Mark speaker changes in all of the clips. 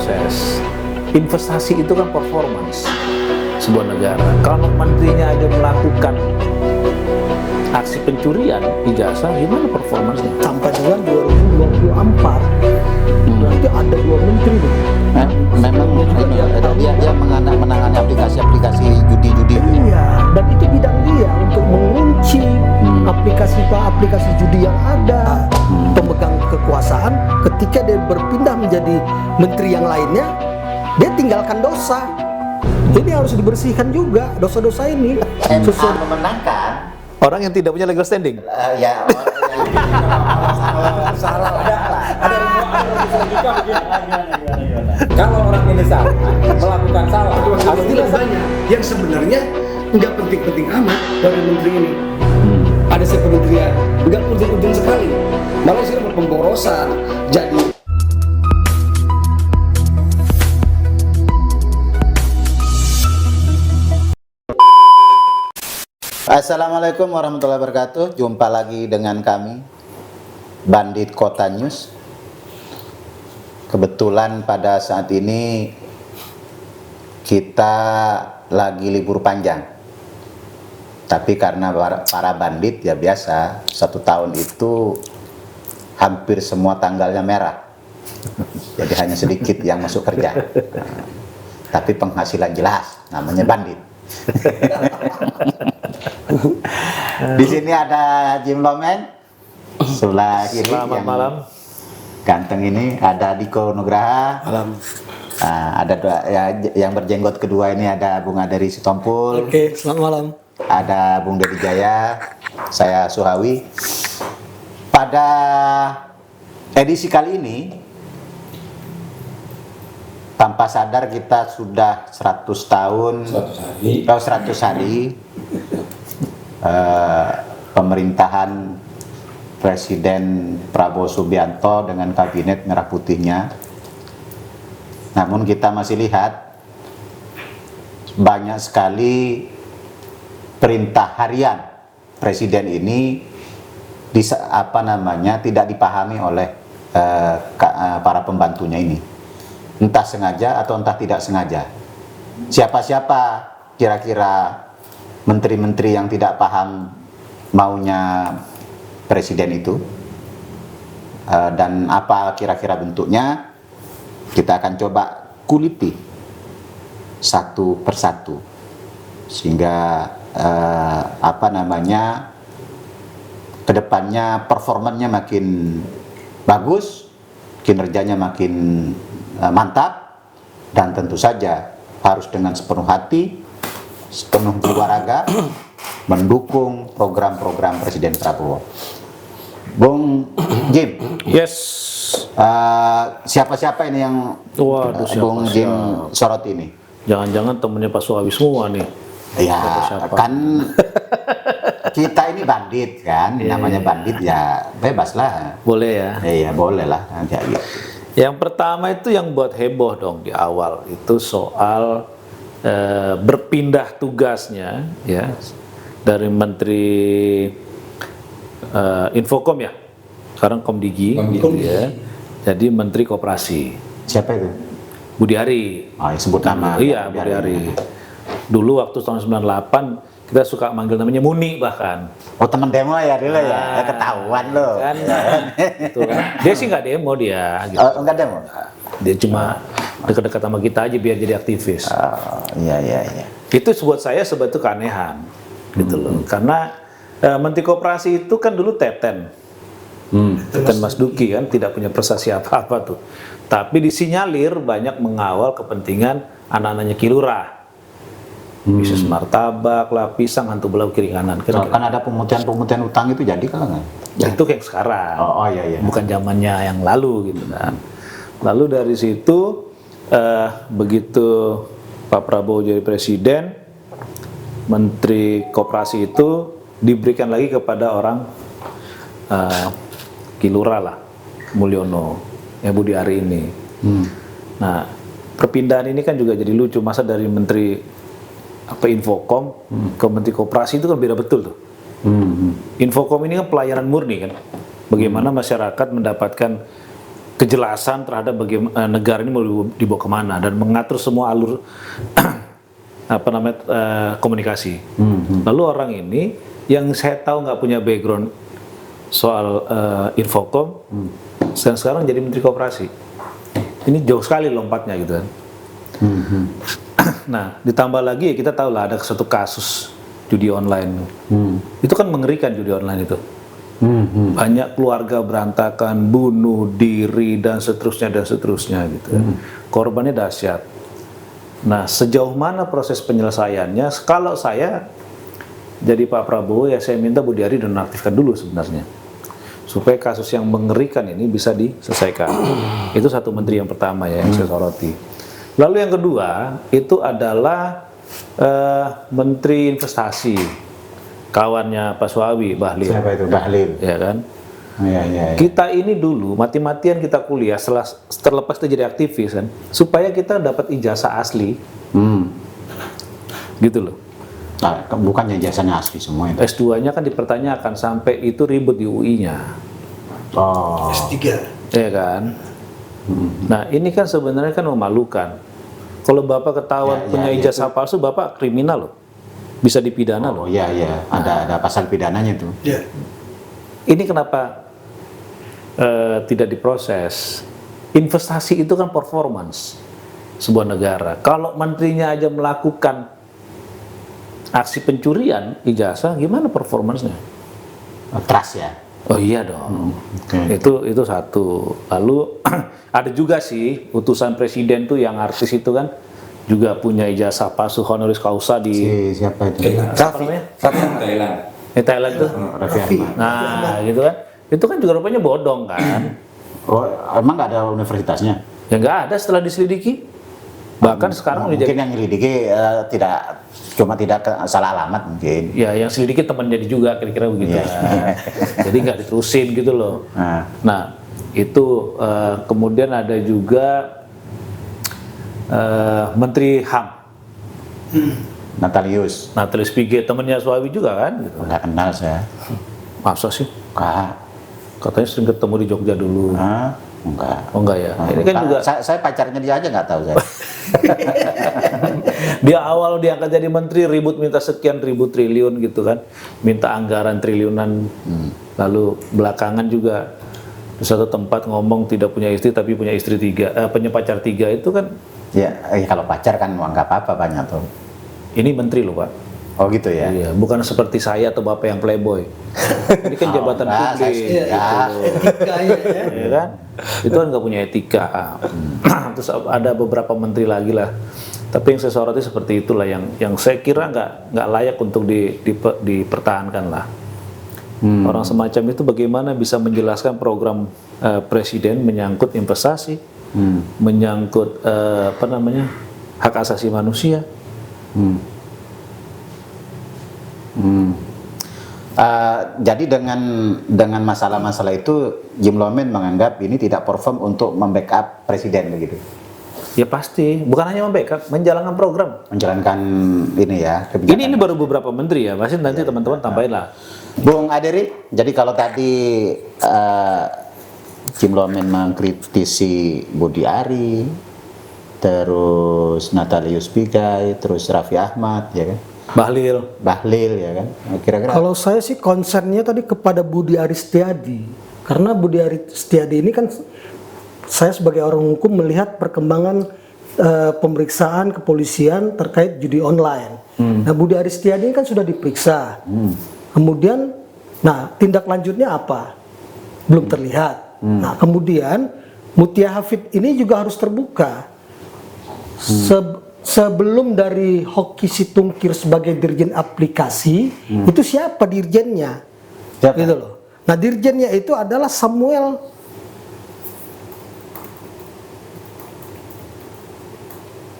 Speaker 1: proses. Investasi itu kan performance sebuah negara. Kalau menterinya aja melakukan aksi pencurian ijazah, gimana performansnya?
Speaker 2: Sampai dengan 2024 nanti ada 2 menteri nih.
Speaker 3: Memang dia menangani aplikasi judi-judi.
Speaker 2: Iya, dan itu bidang dia untuk mengunci aplikasi judi yang ada. Pemegang kekuasaan ketika dia berpindah menjadi menteri yang lainnya, dia tinggalkan dosa. Jadi harus dibersihkan juga dosa-dosa ini.
Speaker 3: MA memenangkan
Speaker 1: Orang yang tidak punya legal standing.
Speaker 3: ya
Speaker 4: Salah ada kalau orang ini salah melakukan salah harus
Speaker 5: Tidak banyak yang sebenarnya nggak penting-penting amat dari menteri ini. Ada sekementerian nggak penting-penting sekali, malah sudah berpemborosan. Jadi
Speaker 3: Assalamualaikum warahmatullahi wabarakatuh. Jumpa lagi dengan kami Bandit Kota News. Kebetulan pada saat ini kita lagi libur panjang. Tapi karena para bandit ya biasa, 1 tahun itu hampir semua tanggalnya merah. Jadi hanya sedikit yang masuk kerja. Tapi penghasilan jelas, namanya bandit. Di sini ada Jim Lomen, sebelah kiri
Speaker 1: Selamat
Speaker 3: yang
Speaker 1: malam.
Speaker 3: ganteng ini, ada Diko Nugraha.
Speaker 5: malam.
Speaker 3: Ada yang berjenggot kedua ini ada Bung Aderi Sitompul.
Speaker 2: Oke, selamat malam.
Speaker 3: Ada Bung Dedi Jaya, saya Suhawi. Pada edisi kali ini, tanpa sadar kita sudah 100 tahun, 100 hari pemerintahan Presiden Prabowo Subianto dengan kabinet merah putihnya. Namun kita masih lihat banyak sekali perintah harian presiden ini tidak dipahami oleh para pembantunya ini, entah sengaja atau entah tidak sengaja. Siapa-siapa kira-kira menteri-menteri yang tidak paham maunya presiden itu, dan apa kira-kira bentuknya, kita akan coba kuliti satu persatu sehingga kedepannya performanya makin bagus, kinerjanya makin mantap, dan tentu saja harus dengan sepenuh hati, sepenuh jiwa raga mendukung program-program Presiden Prabowo. Bung Jim,
Speaker 1: Yes.
Speaker 3: siapa-siapa ini yang
Speaker 1: Waduh,
Speaker 3: Bung
Speaker 1: siapa?
Speaker 3: Jim sorot ini?
Speaker 1: Jangan-jangan temennya Pak Suhawi semua nih.
Speaker 3: Ya,
Speaker 1: Siapa?
Speaker 3: kan kita ini bandit kan, namanya bandit ya bebas lah.
Speaker 1: Boleh ya.
Speaker 3: Iya, boleh lah. Kayak gitu.
Speaker 1: Yang pertama itu yang buat heboh dong di awal itu soal berpindah tugasnya ya dari Menteri Infokom ya, sekarang Komdigi gitu ya, jadi Menteri Koperasi.
Speaker 3: Siapa itu?
Speaker 1: Budi Ari.
Speaker 3: Oh, sebut nama.
Speaker 1: Iya, Budi Ari. Dulu waktu tahun 98 kita suka manggil namanya Muni bahkan.
Speaker 3: Oh, teman demo ya dulu ya, ketahuan loh.
Speaker 1: Kan, gitu kan. Dia sih nggak demo dia. Gitu.
Speaker 3: Enggak demo?
Speaker 1: Dia cuma dekat-dekat sama kita aja biar jadi aktivis.
Speaker 3: Oh, iya.
Speaker 1: Itu buat saya sebetulnya keanehan, gitu loh. Karena Menteri Koperasi itu kan dulu Teten. Teten Mas Duki kan tidak punya prestasi apa-apa tuh. Tapi disinyalir banyak mengawal kepentingan anak-anaknya Kilurah. Bisnis martabak lah, pisang, hantu belau kiri kanan.
Speaker 3: Kan ada pemutihan utang itu jadi kalau nggak?
Speaker 1: Itu kayak sekarang.
Speaker 3: Oh iya.
Speaker 1: Bukan zamannya yang lalu gitu kan. Lalu dari situ begitu Pak Prabowo jadi presiden, Menteri Koperasi itu diberikan lagi kepada orang Kilura lah, Mulyono, yang Budi Ari ini. Nah, perpindahan ini kan juga jadi lucu, masa dari Menteri Infokom ke Menteri Koperasi itu kan beda betul tuh. Infokom ini kan pelayanan murni kan, bagaimana masyarakat mendapatkan kejelasan terhadap bagaimana negara ini mau dibawa kemana dan mengatur semua alur komunikasi. Lalu orang ini yang saya tahu nggak punya background soal infokom, sekarang jadi Menteri Koperasi. Ini jauh sekali lompatnya gitu kan. Nah, ditambah lagi kita tahu lah ada satu kasus judi online. Itu kan mengerikan judi online itu. Banyak keluarga berantakan, bunuh diri dan seterusnya gitu. Korbannya dahsyat. Nah, sejauh mana proses penyelesaiannya? Kalau saya jadi Pak Prabowo ya saya minta Budi Ari dinonaktifkan dulu sebenarnya. Supaya kasus yang mengerikan ini bisa diselesaikan. Itu satu menteri yang pertama ya yang saya soroti. Lalu yang kedua itu adalah Menteri Investasi, kawannya Pak Suawi, Bahlil.
Speaker 3: Siapa itu? Bahlil.
Speaker 1: Ya kan?
Speaker 3: Ya.
Speaker 1: Kita ini dulu mati-matian kita kuliah setelah terlepas kita jadi aktivis kan, supaya kita dapat ijazah asli. Gitu loh.
Speaker 3: Nah, bukannya ijazahnya asli semua itu.
Speaker 1: S2-nya kan dipertanyakan sampai itu ribet di UI-nya.
Speaker 3: Oh.
Speaker 2: S3.
Speaker 1: Ya kan? Nah, ini kan sebenarnya kan memalukan. Kalau Bapak ketahuan punya ijazah palsu, Bapak kriminal loh. Bisa dipidana loh.
Speaker 3: Oh iya. Ada pasal pidananya tuh.
Speaker 2: Ya.
Speaker 1: Ini kenapa tidak diproses? Investasi itu kan performance sebuah negara. Kalau menterinya aja melakukan aksi pencurian ijazah, gimana performance-nya?
Speaker 3: Trust ya.
Speaker 1: Oh iya dong.
Speaker 3: Okay.
Speaker 1: Itu satu. Lalu ada juga sih utusan presiden tuh yang artis itu kan juga punya ijazah palsu honoris causa di
Speaker 3: Siapa itu?
Speaker 1: apa namanya?
Speaker 4: Thailand.
Speaker 1: Di Thailand tuh.
Speaker 3: Raffi Ahmad.
Speaker 1: Nah, gitu kan. Itu kan juga rupanya bodong kan.
Speaker 3: Oh, emang nggak ada universitasnya?
Speaker 1: Ya nggak ada setelah diselidiki. Bahkan sekarang udah
Speaker 3: Mungkin
Speaker 1: jadi,
Speaker 3: yang menyelidiki tidak salah alamat mungkin.
Speaker 1: ya yang selidiki teman jadi juga kira-kira begitu.
Speaker 3: Iya.
Speaker 1: Nah, jadi nggak diterusin gitu loh. Nah, itu kemudian ada juga Menteri HAM. Natalius Pigai, temannya Suawi juga kan? Gitu.
Speaker 3: Nggak kenal saya.
Speaker 1: Masa sih?
Speaker 3: Enggak.
Speaker 1: Katanya sering ketemu di Jogja dulu.
Speaker 3: Enggak.
Speaker 1: Oh enggak ya? Ini kan juga
Speaker 3: Saya pacarnya dia aja nggak tahu saya.
Speaker 1: dia awal diangkat jadi menteri ribut minta sekian ribu triliun gitu kan, minta anggaran triliunan. Lalu belakangan juga di satu tempat ngomong tidak punya istri tapi punya istri 3, punya pacar 3 itu kan.
Speaker 3: Ya, kalau pacar kan nggak apa-apa banyak tuh.
Speaker 1: Ini menteri loh Pak.
Speaker 3: Oh gitu ya.
Speaker 1: Iya, bukan seperti saya atau Bapak yang playboy. Ini kan jabatan publik.
Speaker 2: Etika ya.
Speaker 1: Ya kan? Itu kan nggak punya etika. Terus ada beberapa menteri lagi lah. Tapi yang saya soroti seperti itulah yang saya kira nggak layak untuk dipertahankan lah. Orang semacam itu bagaimana bisa menjelaskan program presiden menyangkut investasi, menyangkut hak asasi manusia.
Speaker 3: Jadi dengan masalah-masalah itu Jim Lomen menganggap ini tidak perform untuk membackup presiden begitu.
Speaker 1: Ya pasti, bukan hanya membackup, menjalankan program.
Speaker 3: Menjalankan ini ya kebijakan.
Speaker 1: Ini baru beberapa menteri ya, pasti nanti teman-teman tambahin lah.
Speaker 3: Bung Aderi, jadi kalau tadi Jim Lomen mengkritisi Budi Ari, terus Natalius Pigai, terus Raffi Ahmad, ya kan? Bahlil, ya kan? Kira-kira.
Speaker 2: Kalau saya sih concernnya tadi kepada Budi Ari Setiadi, karena Budi Ari Setiadi ini kan saya sebagai orang hukum melihat perkembangan pemeriksaan kepolisian terkait judi online. Nah, Budi Ari Setiadi ini kan sudah diperiksa. Kemudian, nah tindak lanjutnya apa? Belum terlihat. Nah, kemudian Mutia Hafid ini juga harus terbuka. Sebelum dari Hoki Situngkir sebagai dirjen aplikasi, itu siapa dirjennya?
Speaker 3: Siapa?
Speaker 2: Gitu loh. Nah, dirjennya itu adalah Samuel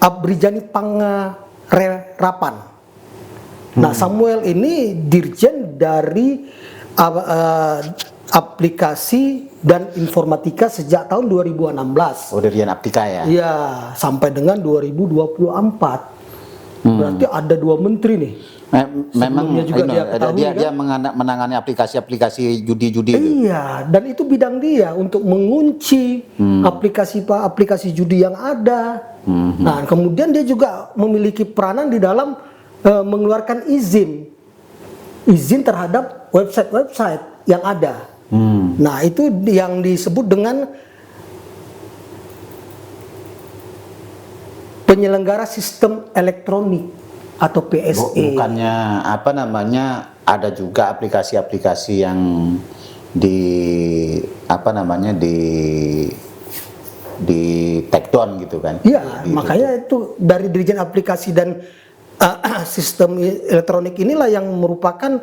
Speaker 2: Abrijani Pangerapan. Nah, Samuel ini dirjen dari aplikasi dan informatika sejak tahun 2016.
Speaker 3: Oh, dirjen Aptika ya?
Speaker 2: Iya, sampai dengan 2024. Berarti ada 2 menteri nih.
Speaker 3: Memang
Speaker 2: Sebelumnya juga
Speaker 3: ini,
Speaker 2: dia ketahui,
Speaker 3: dia menangani aplikasi-aplikasi judi-judi itu.
Speaker 2: Iya, dan itu bidang dia untuk mengunci aplikasi judi yang ada. Nah, kemudian dia juga memiliki peranan di dalam mengeluarkan izin terhadap website-website yang ada. Nah, itu yang disebut dengan penyelenggara sistem elektronik atau PSE.
Speaker 3: Bukannya apa namanya, ada juga aplikasi-aplikasi yang di apa namanya di take down gitu kan?
Speaker 2: Iya, makanya itu dari Dirjen Aplikasi dan Sistem Elektronik inilah yang merupakan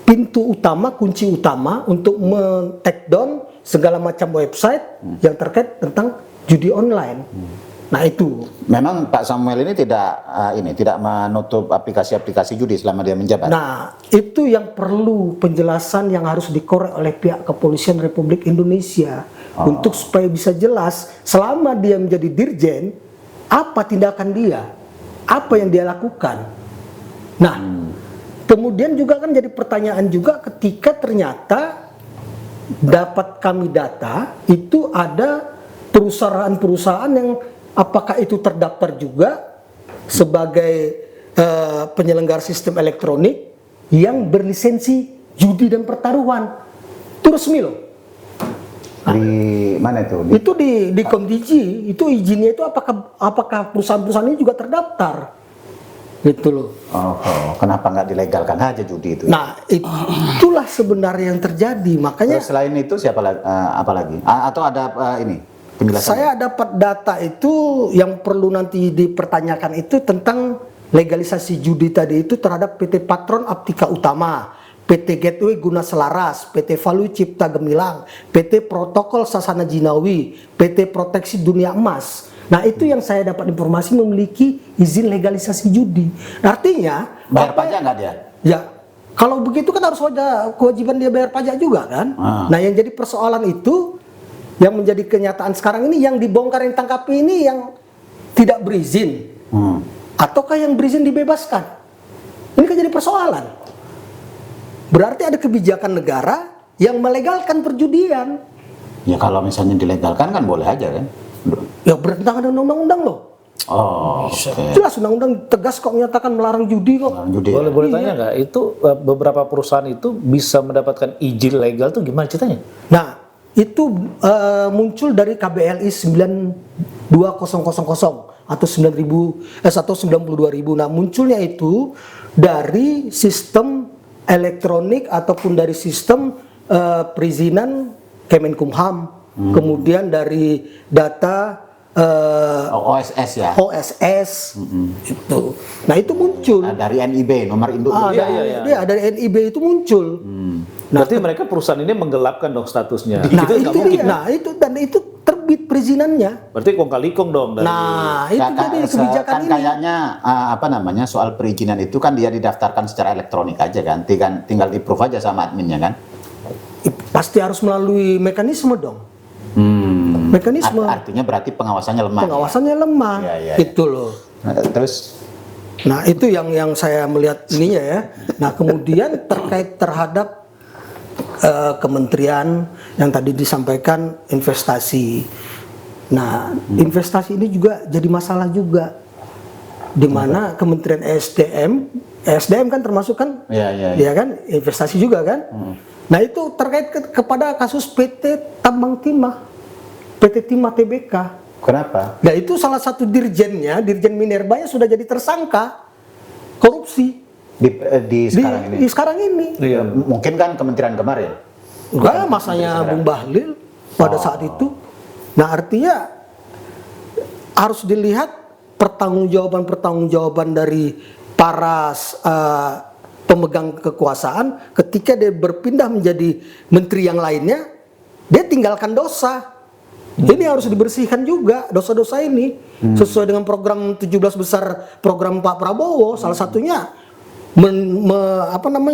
Speaker 2: pintu utama, kunci utama untuk men-take down segala macam website yang terkait tentang judi online. Nah, itu.
Speaker 3: Memang Pak Samuel ini tidak menutup aplikasi-aplikasi judi selama dia menjabat.
Speaker 2: Nah, itu yang perlu penjelasan yang harus dikorek oleh pihak Kepolisian Republik Indonesia untuk supaya bisa jelas selama dia menjadi dirjen apa tindakan dia, apa yang dia lakukan. Nah, kemudian juga kan jadi pertanyaan juga ketika ternyata dapat kami data itu ada perusahaan-perusahaan yang apakah itu terdaftar juga sebagai penyelenggara sistem elektronik yang berlisensi judi dan pertaruhan. Itu resmi loh.
Speaker 3: Di mana itu?
Speaker 2: Itu di Kontiji, itu izinnya itu apakah perusahaan-perusahaan ini juga terdaftar? Gitu loh.
Speaker 3: Kenapa nggak dilegalkan aja judi itu?
Speaker 2: Nah, itulah sebenarnya yang terjadi. Makanya
Speaker 3: Terus selain itu siapa lagi? Apa lagi? Atau ada ini? Penjelasan?
Speaker 2: saya dapat data itu yang perlu nanti dipertanyakan itu tentang legalisasi judi tadi itu terhadap PT Patron Aptika Utama, PT Gateway Guna Selaras, PT Value Cipta Gemilang, PT Protokol Sasana Jinawi, PT Proteksi Dunia Emas. Nah, itu yang saya dapat informasi memiliki izin legalisasi judi. Artinya
Speaker 3: Bayar pajak nggak dia?
Speaker 2: ya, kalau begitu kan harus ada kewajiban dia bayar pajak juga kan. Nah, yang jadi persoalan itu yang menjadi kenyataan sekarang ini yang dibongkar, yang tangkap ini yang tidak berizin ataukah yang berizin dibebaskan. Ini kan jadi persoalan. Berarti ada kebijakan negara yang melegalkan perjudian.
Speaker 3: Ya kalau misalnya dilegalkan kan boleh aja kan?
Speaker 2: Ya bertentangan dengan undang-undang loh. Jelas undang-undang tegas kok menyatakan melarang judi kok.
Speaker 3: Judi.
Speaker 1: Boleh tanya nggak, itu beberapa perusahaan itu bisa mendapatkan izin legal tuh gimana ceritanya?
Speaker 2: Nah, itu muncul dari KBLI 92000 atau 92.000. Nah, munculnya itu dari sistem elektronik ataupun dari sistem perizinan Kemenkumham, kemudian dari data
Speaker 3: OSS ya.
Speaker 2: OSS itu. Nah, itu muncul.
Speaker 3: Nah, dari NIB nomor induk.
Speaker 2: Dari NIB itu muncul.
Speaker 1: Berarti mereka perusahaan ini menggelapkan dong statusnya.
Speaker 2: Nah,
Speaker 1: Gitu
Speaker 2: itu
Speaker 1: nggak mungkin.
Speaker 2: dia. Nah, itu terbit perizinannya.
Speaker 1: Berarti kong kali kong dong dari.
Speaker 2: Nah, itu jadi kebijakan
Speaker 3: kan
Speaker 2: ini.
Speaker 3: kayaknya apa namanya, soal perizinan itu kan dia didaftarkan secara elektronik aja kan, tinggal di-approve aja sama adminnya kan.
Speaker 2: Pasti harus melalui mekanisme dong. Mekanisme.
Speaker 3: Artinya berarti pengawasannya lemah.
Speaker 2: Pengawasannya lemah.
Speaker 3: Ya.
Speaker 2: Gitu loh.
Speaker 3: Terus
Speaker 2: Nah, itu yang saya melihat ininya ya. Nah, kemudian terkait terhadap kementerian yang tadi disampaikan investasi. Nah, investasi ini juga jadi masalah juga. Di mana Kementerian ESDM kan termasuk kan? Ya kan, investasi juga kan? Nah, itu terkait kepada kasus PT Tambang Timah, PT Timah Tbk.
Speaker 3: kenapa?
Speaker 2: Nah, itu salah satu dirjennya, Dirjen Minerbanya sudah jadi tersangka korupsi
Speaker 3: Di sekarang ini.
Speaker 2: di sekarang ini.
Speaker 1: Iya.
Speaker 3: Mungkin kan kementerian kemarin.
Speaker 2: Enggak, masanya Bung Bahlil pada saat itu. Nah, artinya harus dilihat pertanggungjawaban dari para pemegang kekuasaan ketika dia berpindah menjadi menteri yang lainnya, dia tinggalkan dosa. Ini harus dibersihkan juga dosa-dosa ini sesuai dengan program 17 besar program Pak Prabowo. Salah satunya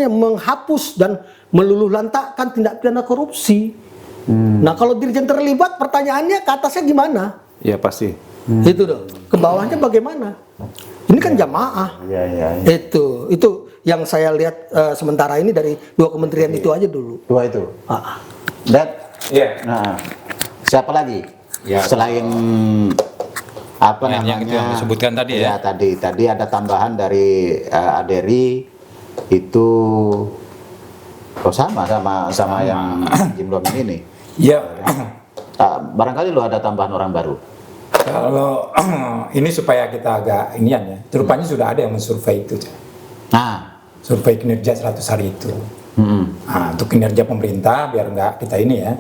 Speaker 2: menghapus dan meluluhlantakkan tindak pidana korupsi. Nah, kalau dirjen terlibat, pertanyaannya ke atasnya gimana?
Speaker 1: Ya pasti.
Speaker 2: Itu dong. Ke bawahnya bagaimana? Ini kan jamaah.
Speaker 3: Iya, iya.
Speaker 2: Itu yang saya lihat sementara ini dari 2 kementerian itu aja dulu.
Speaker 3: 2 itu. Dan nah, siapa lagi?
Speaker 4: Ya.
Speaker 3: Selain apa
Speaker 4: Yang
Speaker 3: namanya?
Speaker 4: itu yang disebutkan tadi ya?
Speaker 3: Tadi ada tambahan dari Aderi itu sama yang Jim Domin ini.
Speaker 4: Ya,
Speaker 3: Barangkali lo ada tambahan orang baru.
Speaker 4: kalau ini supaya kita agak inian ya, rupanya sudah ada yang mensurvei itu.
Speaker 3: Nah,
Speaker 4: Survei kinerja 100 hari itu. Nah, untuk kinerja pemerintah biar nggak kita ini ya,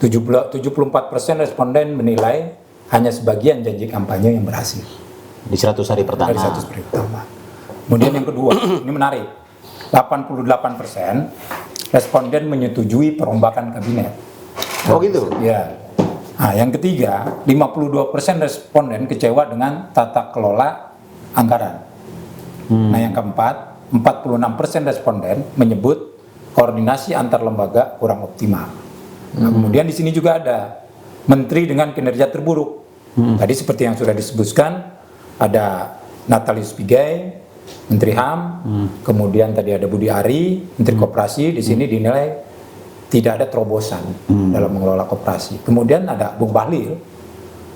Speaker 4: 74% responden menilai hanya sebagian janji kampanye yang berhasil
Speaker 3: di 100 hari pertama.
Speaker 4: dari 100 hari pertama. Kemudian yang kedua, ini menarik, 88% responden menyetujui perombakan kabinet.
Speaker 3: Oh gitu.
Speaker 4: Ya. Nah, yang ketiga, 52% responden kecewa dengan tata kelola anggaran. Nah, yang keempat, 46% responden menyebut koordinasi antar lembaga kurang optimal. Nah, kemudian di sini juga ada menteri dengan kinerja terburuk. Tadi seperti yang sudah disebutkan, ada Natalius Pigai, Menteri HAM, kemudian tadi ada Budi Ari, Menteri Koperasi, di sini dinilai tidak ada terobosan dalam mengelola koperasi. Kemudian ada Bung Bahlil,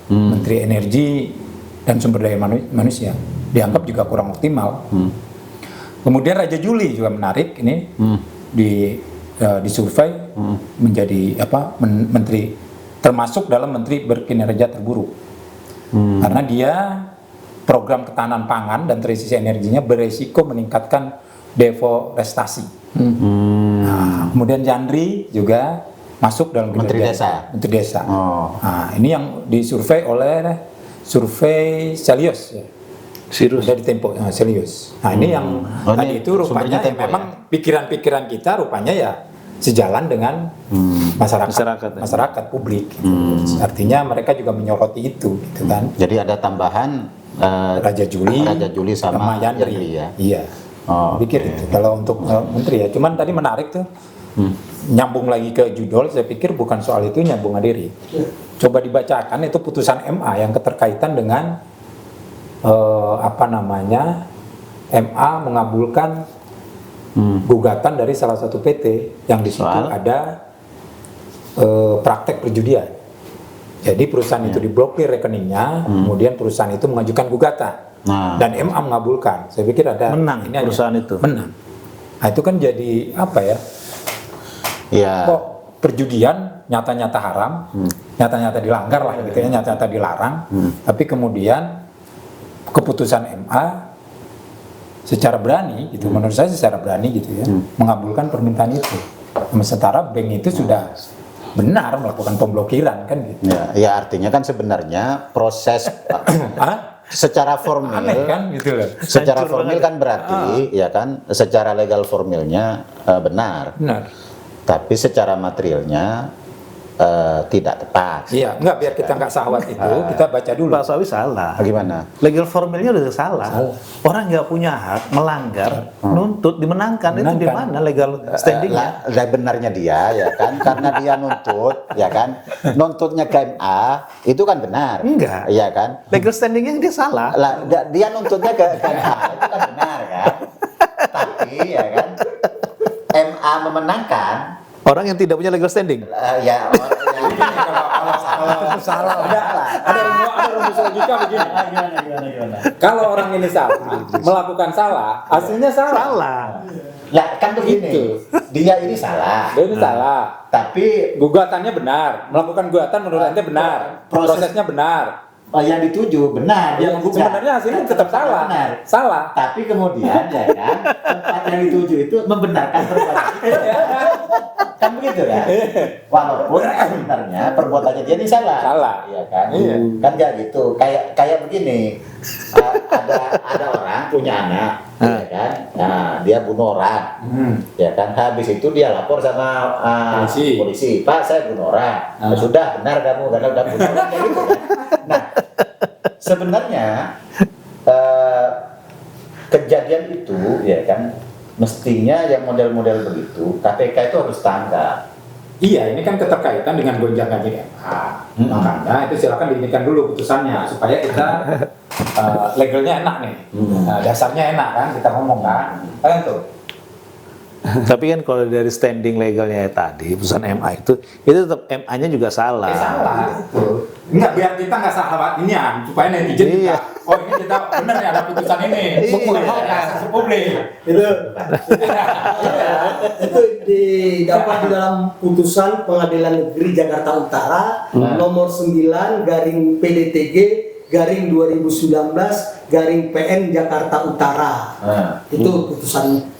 Speaker 4: Menteri Energi dan Sumber Daya Manusia, dianggap juga kurang optimal. Kemudian Raja Juli juga menarik ini disurvei menjadi menteri termasuk dalam menteri berkinerja terburuk karena dia program ketahanan pangan dan transisi energinya beresiko meningkatkan deforestasi. Nah, kemudian Jandri juga masuk dalam
Speaker 3: Menteri
Speaker 4: kinerja Menteri Desa.
Speaker 3: Oh.
Speaker 4: Nah, ini yang disurvei oleh survei Celius ya.
Speaker 1: Sirus.
Speaker 4: Ada di Tempo, Celius. Nah, ini yang tadi
Speaker 3: ini
Speaker 4: itu rupanya
Speaker 3: sumbernya Tempo,
Speaker 4: memang pikiran-pikiran kita rupanya ya sejalan dengan masyarakat publik. Gitu. Artinya mereka juga menyoroti itu, gitu kan.
Speaker 3: Jadi ada tambahan
Speaker 4: Raja Juli
Speaker 3: sama
Speaker 4: Yandri
Speaker 3: ya.
Speaker 4: Iya.
Speaker 3: Oh,
Speaker 4: Pikir itu kalau untuk menteri ya. Cuman tadi menarik tuh. Nyambung lagi ke judul, saya pikir bukan soal itu nyambung Adiri. Coba dibacakan itu putusan MA yang keterkaitan dengan MA mengabulkan gugatan dari salah satu PT yang di situ ada praktek perjudian. Jadi perusahaan itu diblokir rekeningnya, kemudian perusahaan itu mengajukan gugatan. Dan MA mengabulkan. Saya pikir ada
Speaker 1: menang
Speaker 4: ini
Speaker 1: perusahaan itu.
Speaker 4: Menang. Nah, itu kan jadi apa ya?
Speaker 3: Ya.
Speaker 4: Kok perjudian nyata-nyata haram, nyata-nyata dilanggar lah gitu ya, nyata-nyata dilarang. Tapi kemudian keputusan MA secara berani gitu, menurut saya secara berani gitu ya, mengabulkan permintaan itu. Sementara bank itu sudah benar melakukan pemblokiran kan gitu.
Speaker 3: Ya artinya kan sebenarnya proses secara formil
Speaker 4: Aneh kan gitu loh.
Speaker 3: secara formil kan berarti ya kan secara legal formilnya benar. Tapi secara materialnya tidak tepat.
Speaker 4: Iya, enggak biar kita nggak sahwat itu, kita baca dulu.
Speaker 1: Pak Sawi salah.
Speaker 3: Bagaimana?
Speaker 1: Legal formilnya udah salah. Orang nggak punya hak melanggar, nuntut, dimenangkan. Itu di mana legal standingnya?
Speaker 3: Benarnya dia ya kan, karena dia nuntut ya kan, nuntutnya ke MA itu kan benar.
Speaker 1: Enggak.
Speaker 3: Iya kan?
Speaker 1: Legal standingnya dia salah.
Speaker 3: Dia nuntutnya ke MA itu kan benar kan. Tapi ya kan, MA memenangkan.
Speaker 1: Orang yang tidak punya legal standing.
Speaker 4: Salah. Ada rumus logika begini.
Speaker 3: Gimana?
Speaker 4: Kalau orang ini salah, melakukan salah, hasilnya salah.
Speaker 3: Lah kan begini,
Speaker 4: Gitu.
Speaker 3: dia ini salah.
Speaker 4: Dia ini salah.
Speaker 3: Tapi
Speaker 4: Gugatannya benar, melakukan gugatan menurut anda benar, prosesnya benar.
Speaker 3: yang dituju benar.
Speaker 4: Yang sebenarnya hasilnya tetap salah.
Speaker 3: Benar.
Speaker 4: Salah.
Speaker 3: Tapi kemudian ya kan, tempat yang dituju itu membenarkan perbuatan itu. Kan begitu kan? Walaupun sebenarnya perbuatannya dia ini salah.
Speaker 4: Salah.
Speaker 3: Iya kan?
Speaker 4: Iya.
Speaker 3: Kan kayak gitu. Kayak begini. Ada orang punya anak, ya kan? Nah, dia bunuh orang. Ya kan? Habis itu dia lapor sama polisi. Pak, saya bunuh orang. Sudah benar kamu karena udah bunuh orang kayak gitu kan. Nah, sebenarnya kejadian itu ya kan mestinya yang model-model begitu KPK itu harus tanggap
Speaker 4: Iya, ini kan keterkaitan dengan gonjang ganjing MA. Makanya itu silakan diinikan dulu putusannya supaya kita legalnya enak nih. Dasarnya enak kan kita ngomong kan. Kan tuh.
Speaker 1: Tapi kan kalau dari standing legalnya tadi putusan MA itu tetap MA-nya juga salah.
Speaker 4: Salah itu. Enggak, biar kita nggak salah inian supaya netizen juga. Oh ini kita benar nih ada putusan ini. Mengenai publik.
Speaker 2: Itu didapat di dalam putusan Pengadilan Negeri Jakarta Utara nomor 9/PDTG/2019/PN Jakarta Utara. Itu putusannya.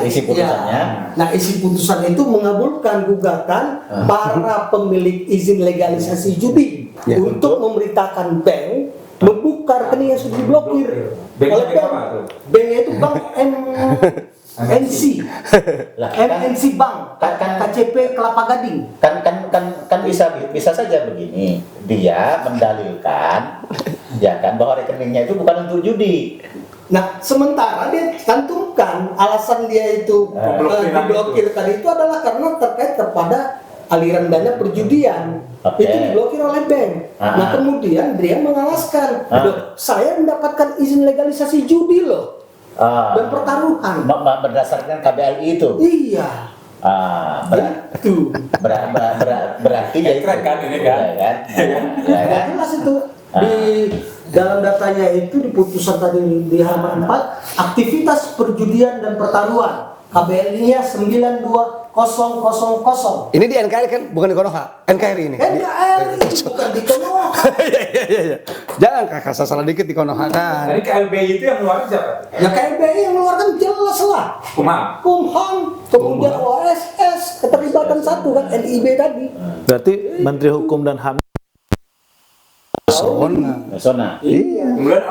Speaker 3: Isi putusannya.
Speaker 2: Nah, isi putusan itu mengabulkan gugatan para pemilik izin legalisasi judi untuk memberitakan bank membuka rekening yang sudah diblokir. Oleh bank, banknya itu bank MNC, MNC Bank, KCP Kelapa Gading.
Speaker 3: Kan bisa saja begini. Dia mendalilkan ya kan bahwa rekeningnya itu bukan untuk judi.
Speaker 2: Nah, sementara dia cantumkan alasan dia itu diblokir tadi itu adalah karena terkait kepada aliran dana perjudian. Itu diblokir oleh bank. Nah, kemudian dia mengalaskan, "Loh, saya mendapatkan izin legalisasi judi loh. Dan pertaruhan."
Speaker 3: Berdasarkan KBLI itu.
Speaker 2: Iya.
Speaker 3: Berarti ya
Speaker 4: keren kan ini kan?
Speaker 2: Ya, jelas itu di dalam datanya itu di putusan tadi di halaman 4, aktivitas perjudian dan pertaruhan KBLI-nya 92000.
Speaker 5: Ini di NKRI kan, bukan di Konoha. NKRI ini.
Speaker 2: NKRI bukan di Konoha.
Speaker 5: Iya. Jangan kakak salah dikit di Konoha kan.
Speaker 4: Dari KLBI itu yang ngeluarin siapa?
Speaker 2: Ya KLBI yang mengeluarkan jelas lah. Kumham, kemudian OSS, keterlibatan satu kan NIB tadi.
Speaker 1: Berarti Menteri Hukum dan HAM
Speaker 3: Sona.
Speaker 2: Iya.
Speaker 4: Kemudian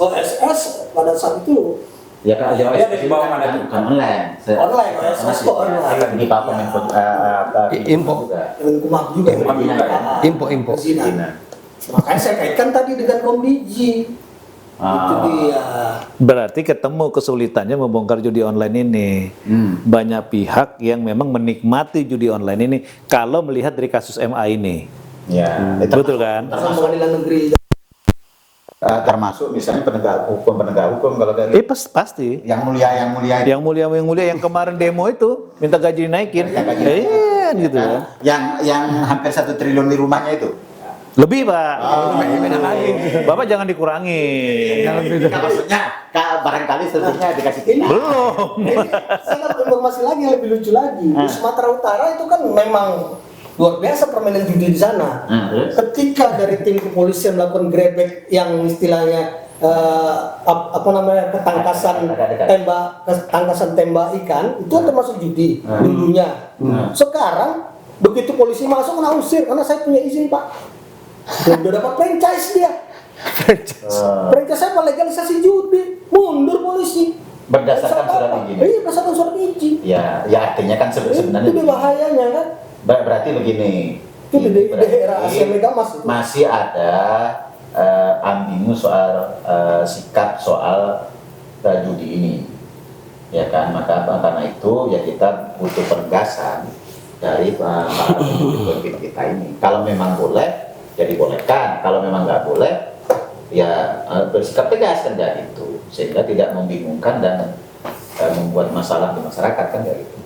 Speaker 2: OSS pada saat itu
Speaker 3: Ya kan aja
Speaker 4: di bawah mana tuh?
Speaker 3: bukan online.
Speaker 2: online, OSS kok online.
Speaker 3: Di Pak
Speaker 5: Info.
Speaker 2: Dengan Kumham juga.
Speaker 5: Info.
Speaker 2: Zina. Makanya saya kaitkan tadi dengan Komdiji. Itu dia.
Speaker 1: berarti ketemu kesulitannya membongkar judi online ini. Banyak pihak yang memang menikmati judi online ini kalau melihat dari kasus MA ini.
Speaker 3: Ya,
Speaker 1: Betul kan?
Speaker 2: Sama Pengadilan Negeri.
Speaker 3: termasuk misalnya penegak hukum kalau kayak gitu.
Speaker 1: Pasti.
Speaker 3: Yang mulia
Speaker 1: Yang mulia yang kemarin demo itu minta gaji dinaikin. Iya gitu kan.
Speaker 3: yang hampir 1 triliun di rumahnya itu.
Speaker 1: Lebih, Pak. Bapak jangan dikurangi.
Speaker 3: Maksudnya barangkali sebenarnya dikasih kita.
Speaker 1: Belum.
Speaker 2: Saya dapat informasi lagi yang lebih lucu lagi. Di Sumatera Utara itu kan memang luar biasa permainan judi di sana. Ketika dari tim kepolisian melakukan grebek yang istilahnya ketangkasan tembak ikan itu termasuk judi dulunya. Sekarang begitu polisi masuk kena usir karena saya punya izin, Pak. Dan udah dapat franchise dia. Franchise apa legalisasi judi, mundur polisi.
Speaker 3: Berdasarkan surat izin.
Speaker 2: Iya, berdasarkan surat izin.
Speaker 3: Ya artinya kan sebenarnya
Speaker 2: Itu bahayanya kan.
Speaker 3: berarti begini.
Speaker 2: Itu di daerah Asia Megamas itu.
Speaker 3: Masih ada ambigu soal sikap soal judi ini, ya kan? Maka karena itu ya kita butuh penegasan dari para pemimpin kita ini. Kalau memang boleh, ya dibolehkan. Kalau memang nggak boleh, ya bersikap tegas kan dari itu, sehingga tidak membingungkan dan membuat masalah di masyarakat kan dari itu.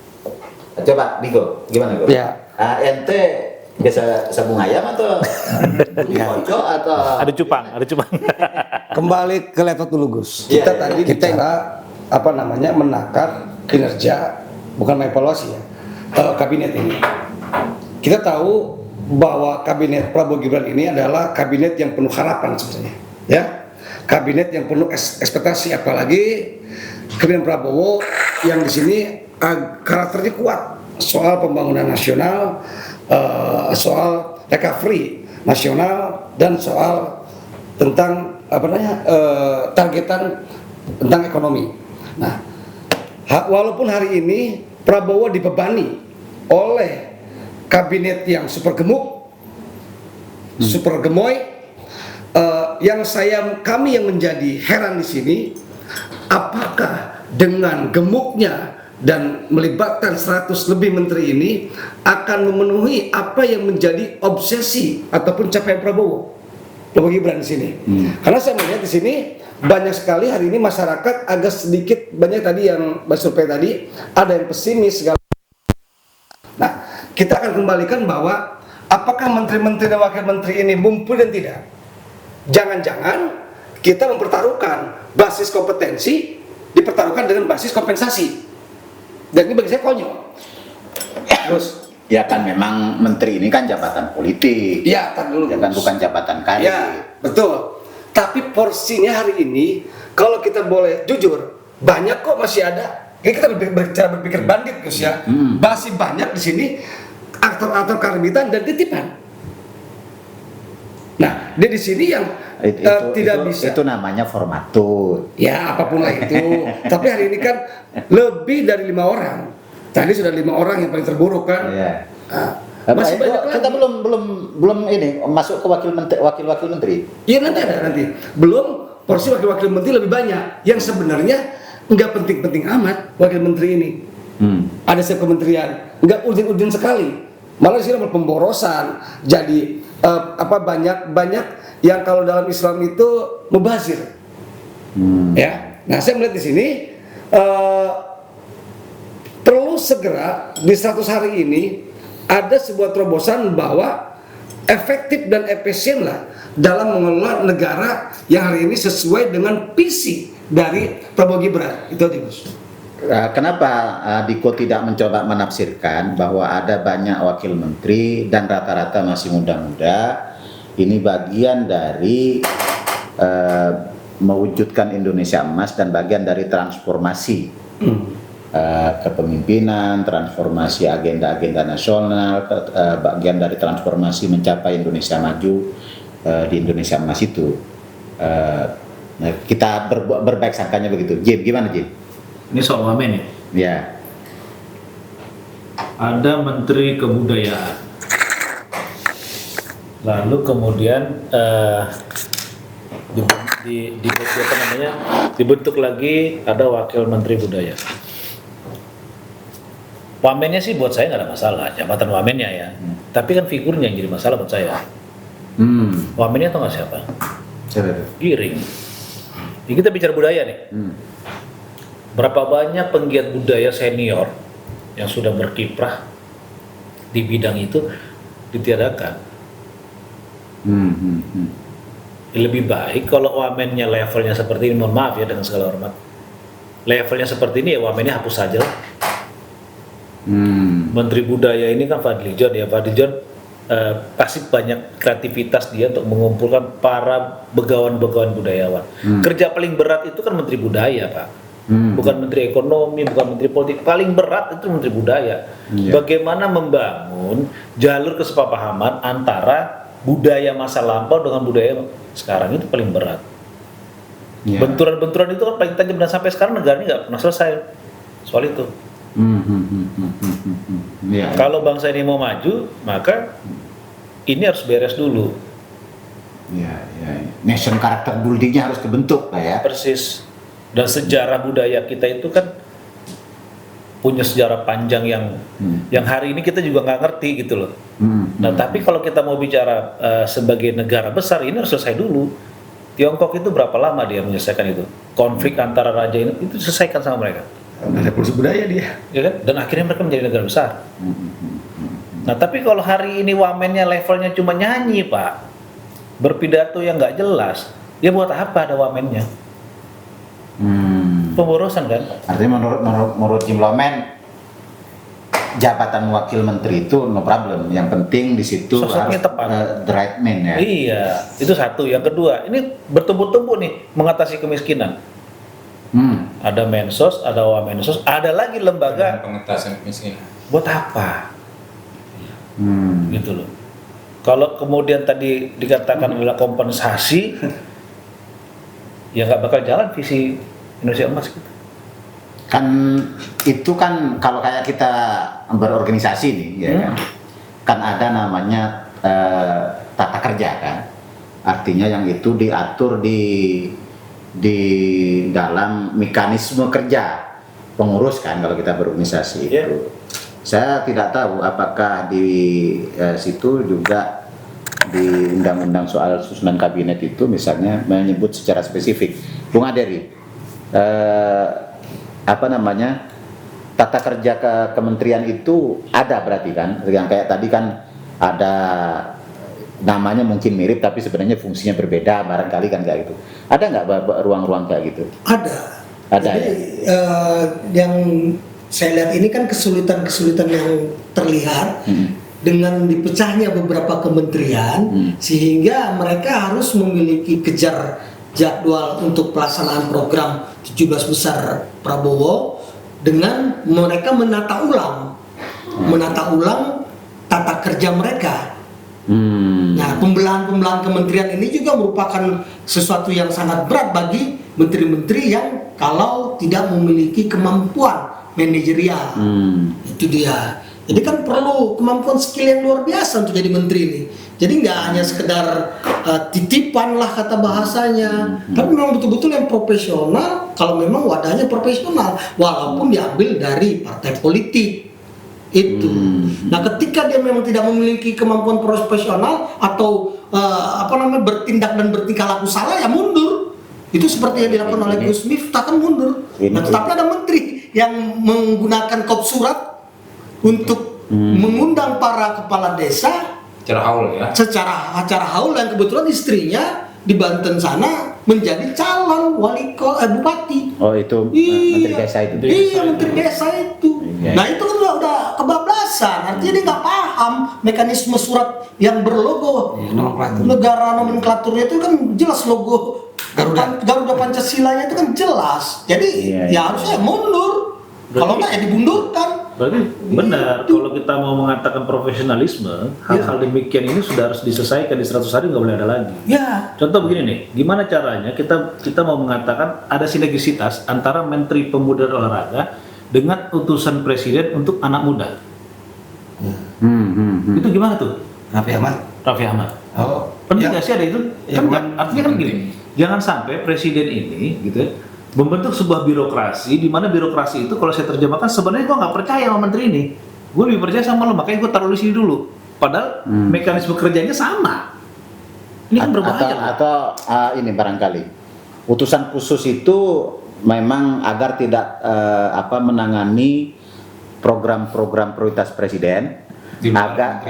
Speaker 3: Coba Digo, gimana Digo?
Speaker 5: Ya.
Speaker 3: Ente biasa sabung ayam atau kocok atau
Speaker 1: Ada cupang.
Speaker 5: Kembali ke laptop dulu, Gus.
Speaker 3: Iya,
Speaker 5: Kita
Speaker 3: iya.
Speaker 5: tadi bicara menakar kinerja, bukan evaluasi ya, kabinet ini. Kita tahu bahwa kabinet Prabowo Gibran ini adalah kabinet yang penuh harapan sebenarnya, ya. Kabinet yang penuh ekspektasi, apalagi kabinet Prabowo yang di sini karakternya kuat soal pembangunan nasional, soal recovery nasional, dan soal tentang targetan tentang ekonomi. Nah, walaupun hari ini Prabowo dibebani oleh kabinet yang super gemuk, super gemoy, kami yang menjadi heran di sini, apakah dengan gemuknya dan melibatkan 100 lebih menteri ini akan memenuhi apa yang menjadi obsesi ataupun capaian Prabowo Gibran di sini. Karena saya melihat di sini banyak sekali hari ini masyarakat agak sedikit banyak tadi yang survei tadi ada yang pesimis segala. Nah, kita akan kembalikan bahwa apakah menteri-menteri dan wakil menteri ini mumpuni dan tidak? Jangan-jangan kita mempertaruhkan basis kompetensi dipertaruhkan dengan basis kompensasi. Dan ini bagi saya konyol. Terus
Speaker 3: Ya kan memang menteri ini kan jabatan politik.
Speaker 5: ya, tar dulu.
Speaker 3: Ya kan bukan jabatan karir.
Speaker 5: Ya, betul. Tapi porsinya hari ini, kalau kita boleh jujur, banyak kok masih ada. Ini kita berpikir bandit, Gus ya. Masih banyak di sini aktor-aktor karbitan dan titipan. Nah, dia di sini yang tidak bisa.
Speaker 3: Itu namanya formatur.
Speaker 5: Ya, apapun lah itu. Tapi hari ini kan lebih dari 5 orang. Tadi sudah 5 orang yang paling terburuk kan.
Speaker 3: Iya.
Speaker 5: Masih banyak
Speaker 3: kita
Speaker 5: lagi.
Speaker 3: belum ini masuk ke wakil menteri.
Speaker 5: Iya nanti ada nanti. Belum porsi wakil menteri lebih banyak. Yang sebenarnya nggak penting-penting amat wakil menteri ini. Ada setiap kementerian, nggak urgent sekali. Malah di sini pemborosan. Jadi banyak yang kalau dalam Islam itu mubazir. Ya. Nah saya melihat di sini perlu segera di 100 hari ini ada sebuah terobosan bahwa efektif dan efisien lah dalam mengelola negara yang hari ini sesuai dengan visi dari Prabowo Gibran. Itu aja, Gus.
Speaker 3: Kenapa Diko tidak mencoba menafsirkan bahwa ada banyak wakil menteri dan rata-rata masih muda-muda? Ini bagian dari mewujudkan Indonesia emas dan bagian dari transformasi kepemimpinan, transformasi agenda-agenda nasional, bagian dari transformasi mencapai Indonesia maju di Indonesia emas itu. Kita berbaik sangkanya begitu. Jim, gimana Jim?
Speaker 1: Ini soal wamen ya?
Speaker 3: Ya.
Speaker 1: Ada Menteri Kebudayaan. Lalu kemudian dibentuk lagi ada Wakil Menteri Budaya. Wamennya sih buat saya nggak ada masalah, jabatan wamennya ya. Tapi kan figurnya yang jadi masalah buat saya. Wamennya tau nggak siapa?
Speaker 3: Siapa itu?
Speaker 1: Giring. Ini kita bicara budaya nih. Berapa banyak penggiat budaya senior yang sudah berkiprah di bidang itu ditiadakan. Lebih baik kalau wamennya levelnya seperti ini, mohon maaf ya dengan segala hormat. Levelnya seperti ini ya wamennya hapus saja lah. Menteri Budaya ini kan Fadli John ya, Fadli John pasti banyak kreativitas dia untuk mengumpulkan para begawan-begawan budayawan. Kerja paling berat itu kan Menteri Budaya, Pak. Bukan Menteri Ekonomi, bukan Menteri Politik. Paling berat itu Menteri Budaya. Bagaimana membangun jalur kesepahaman antara budaya masa lampau dengan budaya sekarang itu paling berat. Benturan-benturan itu kan paling tajam dan sampai sekarang negara ini nggak pernah selesai soal itu. Kalau bangsa ini mau maju, maka ini harus beres dulu.
Speaker 3: Nation character buildingnya harus kebentuk lah ya.
Speaker 1: Persis. Dan sejarah budaya kita itu kan punya sejarah panjang yang hari ini kita juga nggak ngerti gitu loh. Nah tapi kalau kita mau bicara sebagai negara besar ini harus selesai dulu. Tiongkok itu berapa lama dia menyelesaikan itu? Konflik antara raja ini itu diselesaikan sama mereka.
Speaker 5: Ada polisi budaya dia.
Speaker 1: Ya kan? Dan akhirnya mereka menjadi negara besar. Nah tapi kalau hari ini wamennya levelnya cuma nyanyi Pak, berpidato yang nggak jelas, ya buat apa ada wamennya? Pemborosan kan?
Speaker 3: Artinya menurut Jim Lomen jabatan wakil menteri itu no problem. Yang penting di situ
Speaker 1: sosoknya
Speaker 3: harus
Speaker 1: tepat.
Speaker 3: The right man ya.
Speaker 1: Iya, itu satu. Yang kedua, ini bertumbuh-tumbuh nih mengatasi kemiskinan. Ada Mensos, ada Wamensos, ada lagi lembaga
Speaker 4: pengentasan kemiskinan.
Speaker 1: buat apa? Gitu loh. Kalau kemudian tadi dikatakan adalah kompensasi, ya nggak bakal jalan visi Indonesia Emas gitu.
Speaker 3: Kan itu kan kalau kayak kita berorganisasi nih ya kan ada namanya tata kerja kan, artinya yang itu diatur di dalam mekanisme kerja pengurus kan kalau kita berorganisasi itu. Saya tidak tahu apakah di situ juga di undang-undang soal susunan kabinet itu misalnya menyebut secara spesifik. Bung Aderi, tata kerja kementerian itu ada berarti kan? Yang kayak tadi kan ada namanya mungkin mirip tapi sebenarnya fungsinya berbeda barangkali kan kayak gitu. Ada nggak ruang-ruang kayak gitu?
Speaker 2: Ada.
Speaker 3: Ada.
Speaker 2: Jadi yang saya lihat ini kan kesulitan-kesulitan yang terlihat dengan dipecahnya beberapa kementerian sehingga mereka harus memiliki kejar jadwal untuk pelaksanaan program 17 besar Prabowo dengan mereka menata ulang tata kerja mereka. Nah, pembelahan kementerian ini juga merupakan sesuatu yang sangat berat bagi menteri-menteri yang kalau tidak memiliki kemampuan manajerial. Itu dia. Jadi kan perlu kemampuan skill yang luar biasa untuk jadi menteri ini. Jadi nggak hanya sekedar titipan lah kata bahasanya, tapi memang betul-betul yang profesional. Kalau memang wadahnya profesional, walaupun diambil dari partai politik. Itu. Nah, ketika dia memang tidak memiliki kemampuan profesional atau bertindak dan bertingkah laku salah, ya mundur. Itu seperti yang dilakukan oleh Gus Miftah, kan mundur. Nah, tetapi ada menteri yang menggunakan kop surat untuk mengundang para kepala desa secara haul yang kebetulan istrinya di Banten sana menjadi calon bupati.
Speaker 3: Oh, itu menteri desa itu.
Speaker 2: Iya, menteri desa itu. Nah, itu kan udah kebablasan. Artinya dia nggak paham mekanisme surat yang berlogo negara nomenklaturnya itu kan jelas logo Garuda Pancasilanya itu kan jelas. Jadi ya harusnya mundur. Kalau nggak ya dibundurkan.
Speaker 1: Berarti benar, kalau kita mau mengatakan profesionalisme, hal-hal demikian ini sudah harus diselesaikan di 100 hari, nggak boleh ada lagi.
Speaker 2: Ya.
Speaker 1: Contoh begini nih, gimana caranya kita mau mengatakan ada sinergisitas antara Menteri Pemuda dan Olahraga dengan utusan Presiden untuk anak muda. Itu gimana tuh? Raffi Ahmad. Oh. Penting nggak sih ada itu? Kan artinya kan gini, jangan sampai Presiden ini gitu ya, membentuk sebuah birokrasi di mana birokrasi itu kalau saya terjemahkan sebenarnya gue nggak percaya sama menteri ini, gue lebih percaya sama lo, makanya gue taruh di sini dulu. Padahal mekanisme kerjanya sama. Ini kan berbahaya.
Speaker 3: Atau ini barangkali utusan khusus itu memang agar tidak menangani program-program prioritas presiden, agar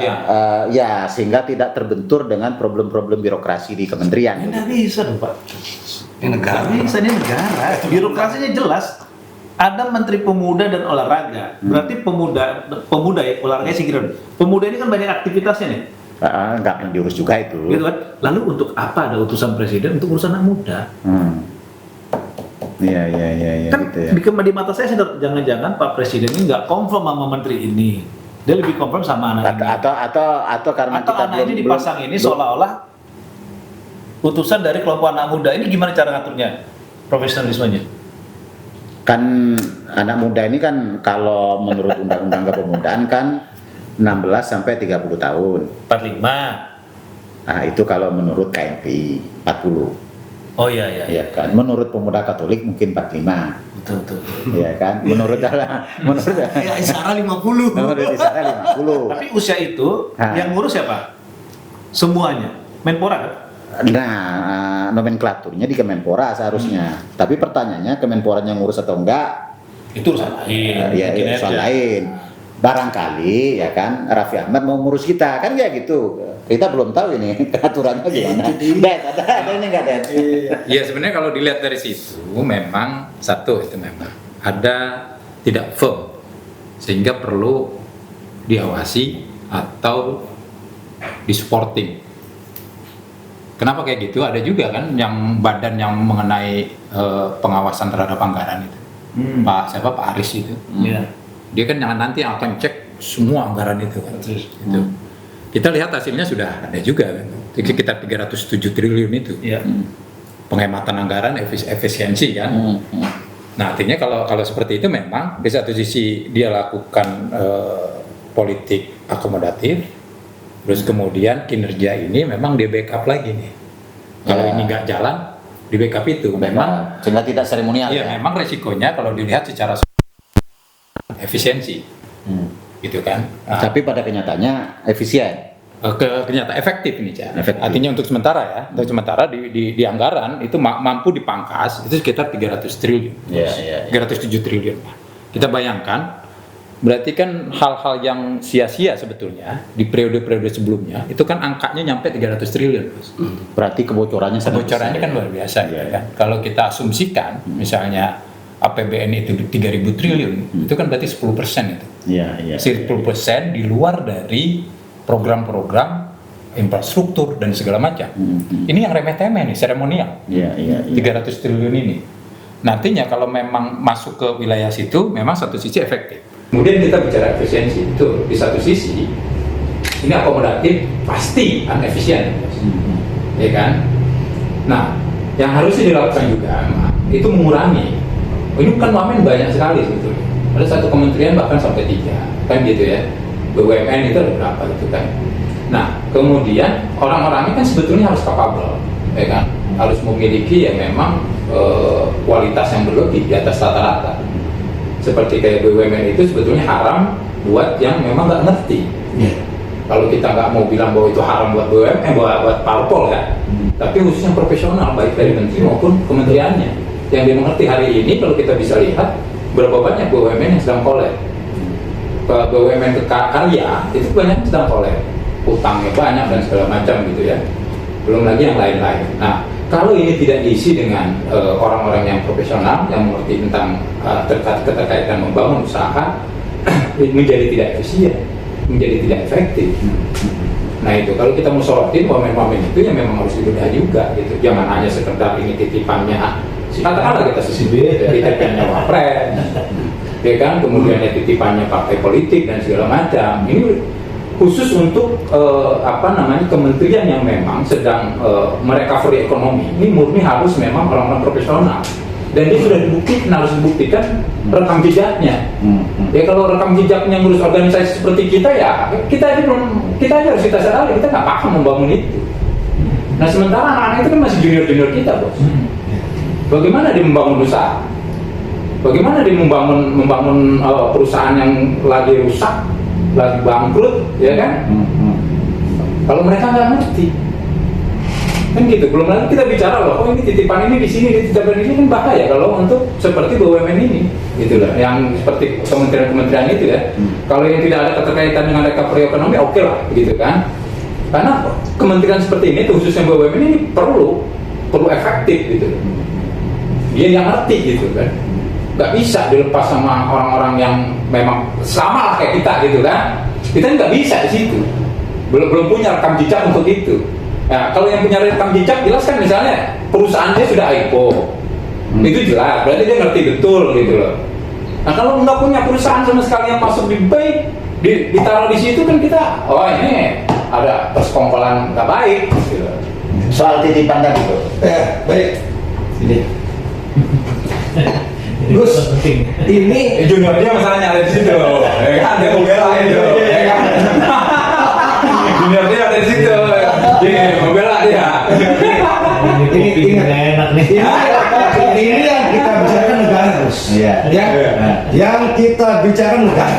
Speaker 3: sehingga tidak terbentur dengan problem-problem birokrasi di kementerian.
Speaker 1: Nggak bisa dong, Pak. Ini negara. Birokrasinya jelas. Ada Menteri Pemuda dan Olahraga. Berarti pemuda ya, olahraga sih kira. Pemuda ini kan banyak aktivitasnya nih.
Speaker 3: Nggak akan diurus juga itu.
Speaker 1: Gitu kan? Lalu untuk apa ada utusan presiden untuk urusan anak muda?
Speaker 3: Iya.
Speaker 1: Kan
Speaker 3: gitu ya.
Speaker 1: di mata saya jangan-jangan Pak Presiden ini nggak confirm sama menteri ini. Dia lebih confirm sama anak ini.
Speaker 3: Atau karena
Speaker 1: atau
Speaker 3: kita
Speaker 1: anak ini dipasang ini seolah-olah utusan dari kelompok anak muda. Ini gimana cara ngaturnya profesionalismenya?
Speaker 3: Kan anak muda ini kan kalau menurut undang-undang kepemudaan kan 16 sampai 30 tahun.
Speaker 1: 45.
Speaker 3: Nah, itu kalau menurut KMPI 40.
Speaker 1: Oh iya.
Speaker 3: Ya kan. Menurut Pemuda Katolik mungkin 45.
Speaker 1: Betul.
Speaker 3: Iya kan. Menurut
Speaker 2: Isara 50.
Speaker 3: Menurut Isara 50.
Speaker 1: Tapi usia itu yang ngurus siapa? Semuanya. Menpora kan?
Speaker 3: Nah, nomenklaturnya di Kemenpora seharusnya. Tapi pertanyaannya Kemenporanya ngurus atau enggak?
Speaker 1: Itu urusan lain.
Speaker 3: Urusan lain. Barangkali ya kan Raffi Ahmad mau ngurus kita kan kayak gitu. Kita belum tahu ini aturannya gimana. Ada ini enggak ada.
Speaker 4: Ya sebenarnya kalau dilihat dari situ memang satu itu memang ada tidak firm sehingga perlu diawasi atau di-supporting. Kenapa kayak gitu? Ada juga kan yang badan yang mengenai pengawasan terhadap anggaran itu. Pak Aris itu. Dia kan nanti akan cek semua anggaran itu kan. Gitu. Kita lihat hasilnya sudah ada juga kan. Sekitar 307 triliun itu. Penghematan anggaran, efisiensi kan. Nah, artinya kalau seperti itu memang di satu sisi dia lakukan politik akomodatif. Terus kemudian kinerja ini memang di backup lagi nih. Kalau ini nggak jalan, di backup itu. Memang
Speaker 3: sehingga tidak seremonial.
Speaker 4: Iya, memang resikonya kalau dilihat secara efisiensi, gitu kan. Nah,
Speaker 3: Tapi pada kenyataannya efisien.
Speaker 4: Ternyata efektif ini, Cak.
Speaker 3: Efektif.
Speaker 4: Artinya untuk sementara ya, untuk sementara di anggaran itu mampu dipangkas itu sekitar 300 triliun,
Speaker 3: Iya, iya, iya.
Speaker 4: 307 triliun. Kita bayangkan, berarti kan hal-hal yang sia-sia sebetulnya di periode-periode sebelumnya itu kan angkanya nyampe 300 triliun. Bos.
Speaker 3: Berarti kebocorannya sangat
Speaker 4: Kebocorannya
Speaker 3: besar,
Speaker 4: kan
Speaker 3: ya.
Speaker 4: luar biasa,
Speaker 3: Iya,
Speaker 4: gitu
Speaker 3: iya.
Speaker 4: kan. Kalau kita asumsikan, misalnya APBN itu 3.000 triliun, itu kan berarti 10% itu.
Speaker 3: Iya, iya.
Speaker 4: 10% di luar dari program-program infrastruktur dan segala macam. Ini yang remeh-temeh nih, seremonial.
Speaker 3: Iya, iya, iya.
Speaker 4: 300 triliun ini. Nantinya kalau memang masuk ke wilayah situ, memang satu sisi efektif. Kemudian kita bicara efisiensi, itu di satu sisi ini akomodatif pasti inefisien, ya kan? Nah, yang harusnya dilakukan juga itu mengurangi. Ini kan wamen banyak sekali sebetulnya. Ada satu kementerian bahkan sampai 3, kan gitu ya. BUMN itu ada berapa gitu kan. Nah, kemudian orang-orangnya kan sebetulnya harus capable, ya kan? Harus memiliki ya memang kualitas yang berlebih di atas rata-rata. Seperti kayak BUMN itu sebetulnya haram buat yang memang nggak ngerti. Kalau kita nggak mau bilang bahwa itu haram buat BUMN, buat parpol ya. Tapi khususnya profesional, baik dari menteri maupun kementeriannya. Yang dia mengerti hari ini, kalau kita bisa lihat berapa banyak BUMN yang sedang kolek. BUMN karya itu banyak yang sedang kolek, utangnya banyak dan segala macam gitu ya. Belum lagi yang lain-lain. Nah, kalau ini tidak diisi dengan orang-orang yang profesional yang mengerti tentang keterkaitan membangun usaha, menjadi tidak efisien, menjadi tidak efektif. Nah itu kalau kita mau sorotin wamen-wamen itu yang memang harus dibedah juga gitu. Jangan hanya sekedar ini titipannya, katakanlah kita titipannya wapres, ya kan, kemudian titipannya partai politik dan segala macam. Ini khusus untuk kementerian yang memang sedang merecovery ekonomi. Ini murni harus memang orang-orang profesional. Dan dia sudah harus dibuktikan rekam jejaknya. Ya kalau rekam jejaknya ngurus organisasi seperti kita ya, kita aja harus kita sadari kita nggak paham membangun itu. Nah sementara anak-anak itu kan masih junior kita, bos. Bagaimana dia membangun usaha? Bagaimana dia membangun perusahaan yang lagi rusak, lagi bangkrut, ya kan? Kalau mereka nggak ngerti, kan gitu. Belum lagi kita bicara loh, oh ini titipan ini di sini, titipan ini kan bahaya kalau untuk seperti BUMN ini, gitu loh. Yang seperti kementerian-kementerian itu ya. Kalau yang tidak ada keterkaitan dengan recovery ekonomi, oke lah, gitu kan? Karena kementerian seperti ini, khususnya BUMN ini perlu efektif, gitu. Dia yang ngerti, gitu kan? Nggak bisa dilepas sama orang-orang yang memang sama lah kayak kita, gitu kan? Kita nggak bisa di situ. Belum punya rekam jejak untuk itu. Nah, kalau yang punya rekam jejak jelas kan, misalnya perusahaannya sudah IPO, itu jelas, berarti dia ngerti betul gitu loh. Nah kalau nggak punya perusahaan sama sekali yang masuk di BI, ditaruh di situ kan kita, oh ini ada persekongkolan nggak baik gitu.
Speaker 3: Soal titipan tadi tuh.
Speaker 2: Baik. Ini. Gus, ini
Speaker 4: Junior dia masalahnya ada di situ, ya kan? Dia membela itu, ya kan? Junior dia ada di situ, dia membela dia.
Speaker 2: ini enak nih. Ini yang kita bicarakan negara, Gus.
Speaker 3: Iya.
Speaker 2: Ya, yang kita bicarakan negara.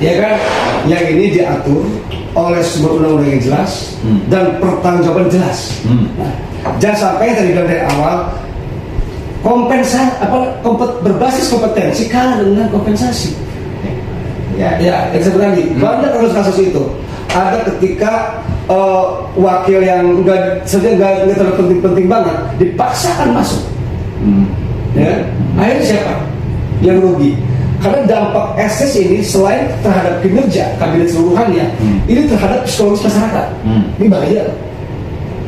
Speaker 2: Ya kan, yang ini diatur oleh sebuah undang-undang yang jelas dan pertanggungjawaban jelas. Jangan sampai tadi bilang dari awal berbasis kompetensi kalah dengan kompensasi. Ya, yang sebenarnya banyak kasus itu. Ada ketika wakil yang sebenarnya nggak terlalu penting banget dipaksakan masuk. Ya, akhirnya siapa yang rugi? Karena dampak ekses ini selain terhadap kinerja kabinet seluruhannya, ini terhadap psikologis masyarakat. Ini bahaya.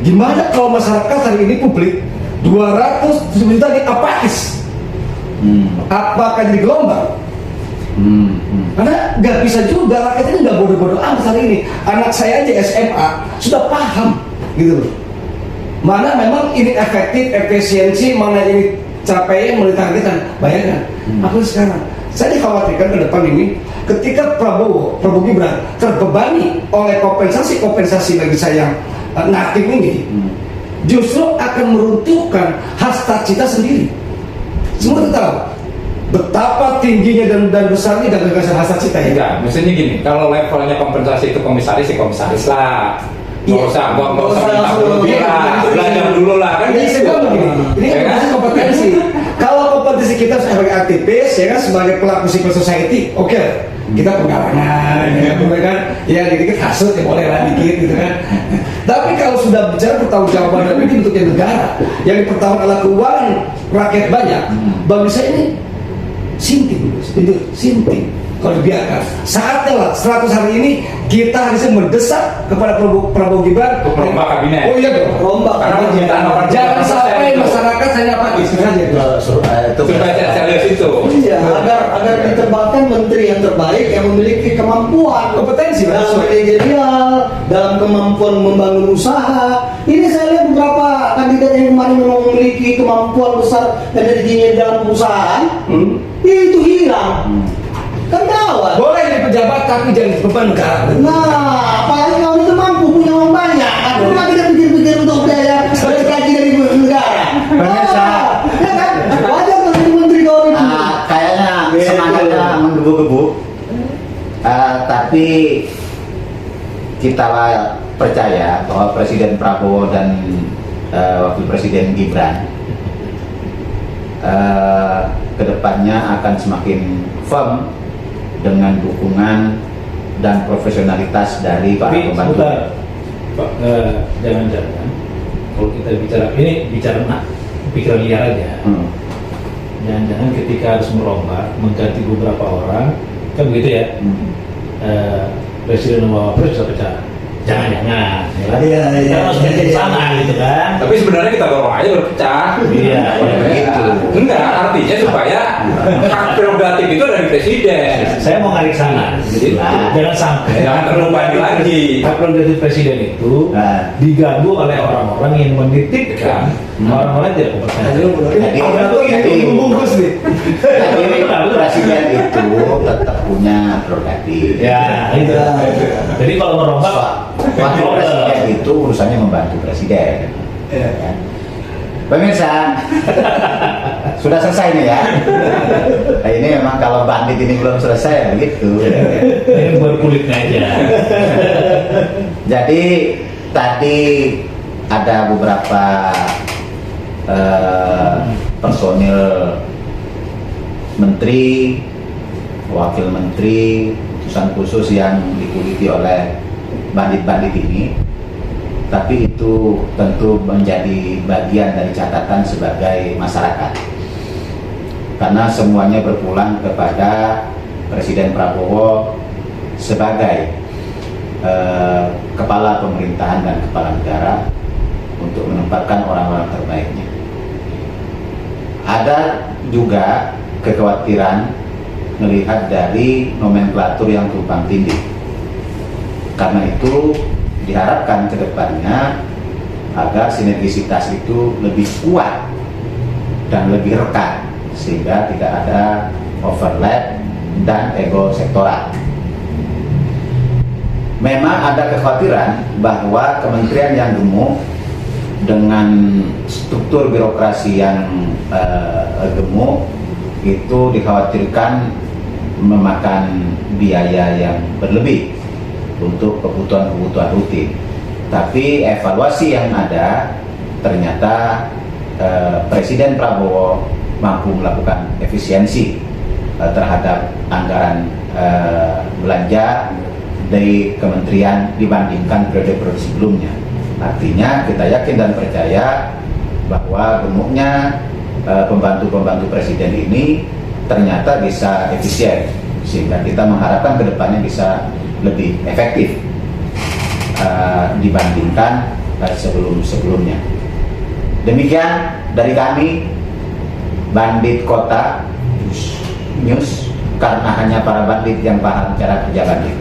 Speaker 2: Gimana kalau masyarakat hari ini publik 200 juta ini apatis? Apakah jadi gelombang? Karena nggak bisa juga, rakyat ini nggak bodoh-bodoh amat hari ini. Anak saya aja SMA sudah paham gitu loh. Mana memang ini efektif, efisiensi, mana ini capaian, mana targetan. Bayangkan, apa sekarang? Saya dikhawatirkan ke depan ini, ketika Prabowo Gibran terbebani oleh kompensasi bagi saya yang nothing ini, justru akan meruntuhkan hasta cita sendiri. Semua kita tahu.
Speaker 5: betapa tingginya dan besarnya gagasan Hasan Cita ya.
Speaker 4: Enggak, maksudnya gini, kalau levelnya kompensasi itu komisaris, ya komisaris lah. Nggak usah minta berlebih lah, belajar dulu lah kan.
Speaker 5: Jadi saya bilang begini, ini
Speaker 4: Ya
Speaker 5: kan
Speaker 4: kan?
Speaker 5: kompetensi. Kalau kompetensi kita sebagai aktivis, ya kan, sebagai pelaku civil society, oke, kita penggalangan, ya kan, ya dikit hasut ya boleh lah dikit gitu kan. Tapi kalau sudah bicara pertanggungjawaban dan ini bentuknya negara, yang dipertaruhkan adalah keuangan rakyat banyak, bagi saya ini sinting, itu sinting. Kalau dibiarkan, saatnya lah 100 hari ini kita harusnya mendesak kepada Prabowo Gibran
Speaker 4: Untuk merombak kabinet.
Speaker 5: Oh iya dong, rombak.
Speaker 4: Karena permintaan orang
Speaker 5: Jangan sampai
Speaker 4: itu.
Speaker 5: masyarakat hanya apa itu saja.
Speaker 3: Itu
Speaker 4: Supaya saya lihat itu.
Speaker 2: Iya, agar ditempatkan menteri yang terbaik yang memiliki kemampuan,
Speaker 5: Kompetensi,
Speaker 2: dalam
Speaker 5: Mas.
Speaker 2: manajerial, dalam kemampuan membangun usaha. Ini saya lihat beberapa kandidat yang kemarin memang memiliki kemampuan besar energinya dalam perusahaan, itu hilang. Kan gawat.
Speaker 5: Boleh jadi pejabat tapi jangan beban negara.
Speaker 2: Nah, apalagi kalau itu mampu punya uang banyak, aku lagi tidak pikir-pikir untuk biaya gaji dari negara.
Speaker 3: Pemirsa.
Speaker 2: Ya kan? Wajar kalau jadi menteri kalau itu.
Speaker 3: Kayaknya semangatnya menggebu-gebu. Tapi kita percaya bahwa Presiden Prabowo dan Wakil Presiden Gibran kedepannya akan semakin firm dengan dukungan dan profesionalitas dari para
Speaker 1: Tapi
Speaker 3: pembantu.
Speaker 1: sebentar, Pak, jangan-jangan kalau kita bicara pikiran liar aja. Jangan-jangan ketika harus merombak mengganti beberapa orang, kan begitu ya? Presiden dan Wapres bisa pecah. Jangan-jangan.
Speaker 2: Iya, iya,
Speaker 1: Kita harus
Speaker 2: iya,
Speaker 1: ke
Speaker 2: iya.
Speaker 1: sana gitu kan?
Speaker 4: Tapi sebenarnya kita dorong aja berpecah.
Speaker 1: Iya.
Speaker 3: Begitu.
Speaker 4: Enggak, artinya supaya hak prerogatif itu ada di presiden.
Speaker 1: Saya mau ngarik sana. Jadi
Speaker 3: Nah.
Speaker 1: jangan sampai
Speaker 4: Jangan terbebani lagi.
Speaker 1: hak prerogatif presiden itu
Speaker 3: Nah.
Speaker 1: diganggu oleh orang-orang yang menitipkan orang-orang yang tidak kompeten.
Speaker 3: Jadi,
Speaker 5: Bungkus nih.
Speaker 3: jadi presiden itu tetap punya prerogatif.
Speaker 1: Ya, itu. Jadi kalau merombak,
Speaker 3: Wakil presiden itu urusannya membantu presiden. Ya. Pemirsa, sudah selesai nih ya. Nah, ini memang kalau bandit ini belum selesai begitu.
Speaker 1: ini buat kulitnya aja.
Speaker 3: Jadi tadi ada beberapa personil menteri, wakil menteri, utusan khusus yang dikuliti oleh bandit-bandit ini, tapi itu tentu menjadi bagian dari catatan sebagai masyarakat, karena semuanya berpulang kepada Presiden Prabowo sebagai kepala pemerintahan dan kepala negara untuk menempatkan orang-orang terbaiknya. Ada juga kekhawatiran melihat dari nomenklatur yang tumpang tindih. Karena itu diharapkan ke depannya agar sinergisitas itu lebih kuat dan lebih rekat sehingga tidak ada overlap dan ego sektoral. Memang ada kekhawatiran bahwa kementerian yang gemuk dengan struktur birokrasi yang gemuk itu dikhawatirkan memakan biaya yang berlebih untuk kebutuhan-kebutuhan rutin. Tapi evaluasi yang ada ternyata Presiden Prabowo mampu melakukan efisiensi terhadap anggaran belanja dari kementerian dibandingkan periode-periode sebelumnya. Artinya kita yakin dan percaya bahwa gemuknya pembantu-pembantu presiden ini ternyata bisa efisien, sehingga kita mengharapkan kedepannya bisa lebih efektif dibandingkan sebelum-sebelumnya. Demikian dari kami, Bandit Kota News, karena hanya para bandit yang paham cara kerja bandit.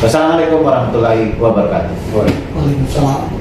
Speaker 3: Wassalamualaikum warahmatullahi wabarakatuh.
Speaker 2: Waalaikumsalam.